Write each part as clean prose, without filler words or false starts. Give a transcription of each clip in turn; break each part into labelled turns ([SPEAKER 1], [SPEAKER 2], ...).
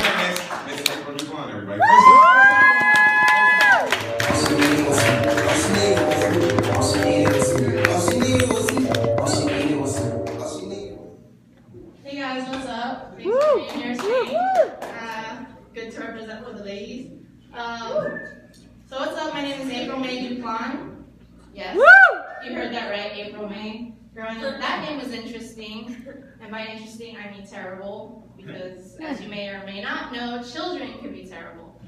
[SPEAKER 1] Miss April Duquan, everybody.
[SPEAKER 2] Hey guys, what's up? Thanks for being here today. Good to represent for the ladies. So what's up? My name is April May Duquan. Yes, you heard that right, April May. Growing up, that name was interesting, and by interesting I mean terrible, because as you may or may not know, children can be terrible.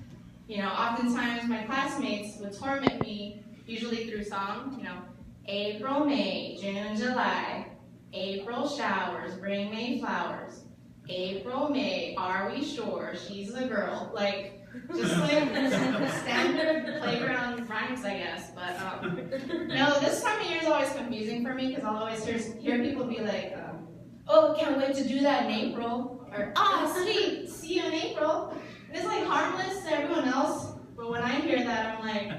[SPEAKER 2] You know, oftentimes my classmates would torment me, usually through song, you know, April, May, June, July, April showers, bring May flowers, April, May, are we sure she's a girl? Like, just like standard playground rhymes, I guess. But no, this time of year is always confusing for me because I'll always hear people be like, "Oh, can't wait to do that in April," or "Ah, sweet, see you in April." And it's like harmless to everyone else, but when I hear that, I'm like,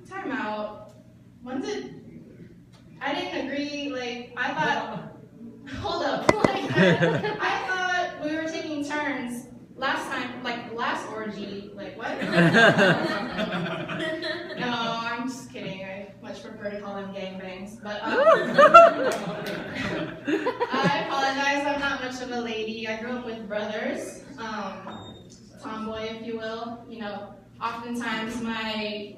[SPEAKER 2] "Time out. When did I didn't agree? Like I thought. Hold up. Like I thought we were taking turns." Last time, like last orgy, like what? No, I'm just kidding. I much prefer to call them gangbangs. But I apologize. I'm not much of a lady. I grew up with brothers, tomboy, if you will. You know, oftentimes my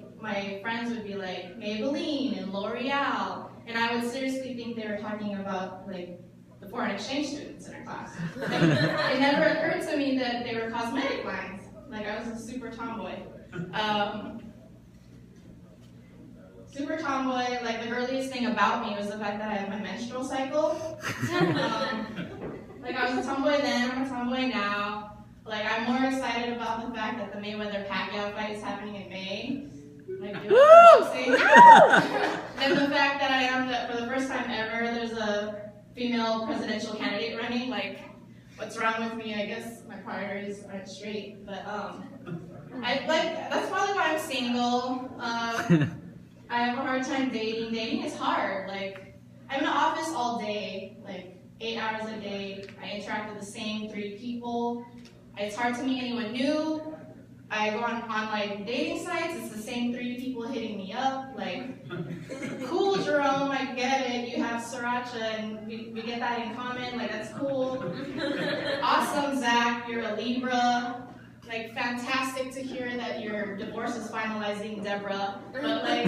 [SPEAKER 2] friends would be like Maybelline and L'Oreal, and I would seriously think they were talking about like the foreign exchange students in our class. Like, it never occurred to me that they were cosmetic lines. Like I was a super tomboy. Super tomboy, like the girliest thing about me was the fact that I had my menstrual cycle. Like I was a tomboy then, I'm a tomboy now. Like I'm more excited about the fact that the Mayweather-Pacquiao fight is happening in May. Like doing boxing. Than the fact that I am that for the first time ever there's a female presidential candidate running. Like, what's wrong with me? I guess my priorities aren't straight. But that's probably why I'm single. I have a hard time dating. Dating is hard. Like, I'm in the office all day, like 8 hours a day. I interact with the same 3 people. It's hard to meet anyone new. I go on like dating sites, it's the same 3 people hitting me up, like, cool Jerome, I get it, you have sriracha and we get that in common, like that's cool. Awesome Zach, you're a Libra, like fantastic to hear that your divorce is finalizing, Deborah, but like,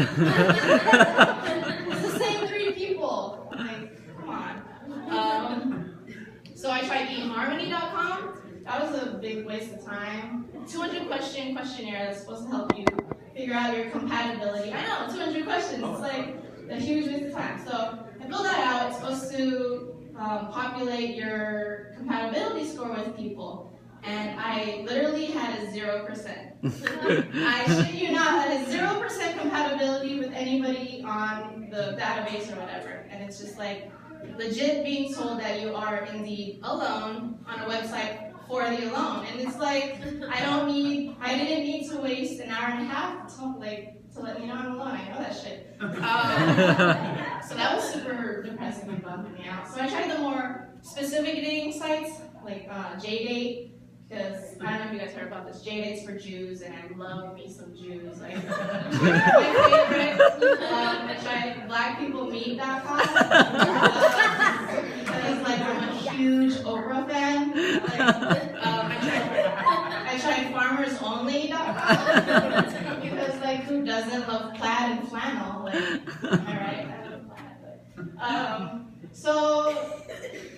[SPEAKER 2] it's the same 3 people, like, come on. So I tried eHarmony.com. That was a big waste of time. 200 question questionnaire that's supposed to help you figure out your compatibility. I know, 200 questions. It's like a huge waste of time. So I filled that out. It's supposed to populate your compatibility score with people. And I literally had a 0%. I shit you not, I had a 0% compatibility with anybody on the database or whatever. And it's just like legit being told that you are indeed alone on a website for the alone, and it's like I didn't need to waste an hour and a half to let me know I'm alone. I know that shit. So that was super depressing and bumming me out. So I tried the more specific dating sites like JDate, because I don't know if you guys heard about this. JDate's for Jews, and I love me some Jews. Like my favorite. I tried BlackPeopleMeet.com because like I'm a huge Oprah fan. I tried FarmersOnly.com because like who doesn't love plaid and flannel? Like, am I right? I love plaid. So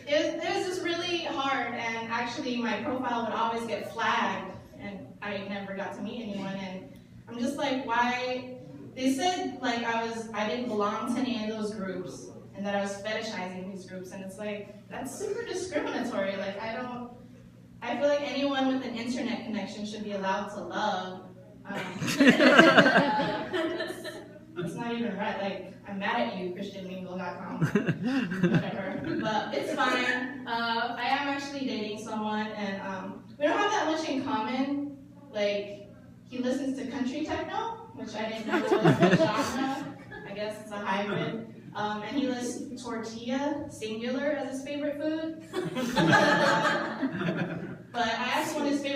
[SPEAKER 2] it was just really hard, and actually my profile would always get flagged, and I never got to meet anyone. And I'm just like, why? They said like I didn't belong to any of those groups, and that I was fetishizing these groups, and it's like that's super discriminatory. Like I feel like anyone with an internet connection should be allowed to love. It's not even right. Like I'm mad at you, ChristianMingle.com. Whatever, but it's fine. I am actually dating someone, and we don't have that much in common. Like he listens to country techno, which I didn't know was a genre. I guess it's a hybrid. And he lists tortilla, singular, as his favorite food. But I asked what his favorite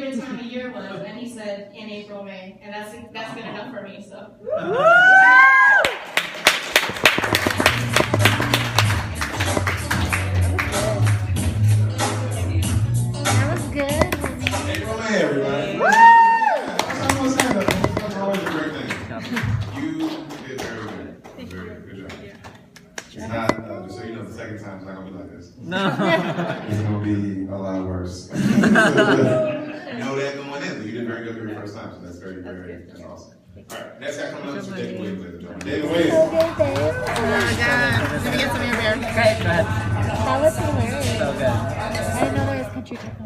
[SPEAKER 2] year was, and he said in April, May, and that's good enough for me. So.
[SPEAKER 3] That was good.
[SPEAKER 1] April, May, everybody.
[SPEAKER 3] Woo!
[SPEAKER 1] That's always a great thing. You did very good. Very good. Good job. It's not, just so you know, the second time it's not going to be like this.
[SPEAKER 4] No.
[SPEAKER 1] It's going to be a lot worse. You know that going in, but you did very good the very first time, so that's that's awesome. All right, next guy coming up is David Williams, ladies and gentlemen. David Williams.
[SPEAKER 3] So good, babe.
[SPEAKER 2] Oh my God. Let me get some of your beer.
[SPEAKER 4] Go ahead.
[SPEAKER 3] That was hilarious.
[SPEAKER 4] So good.
[SPEAKER 3] I didn't know there was country techno.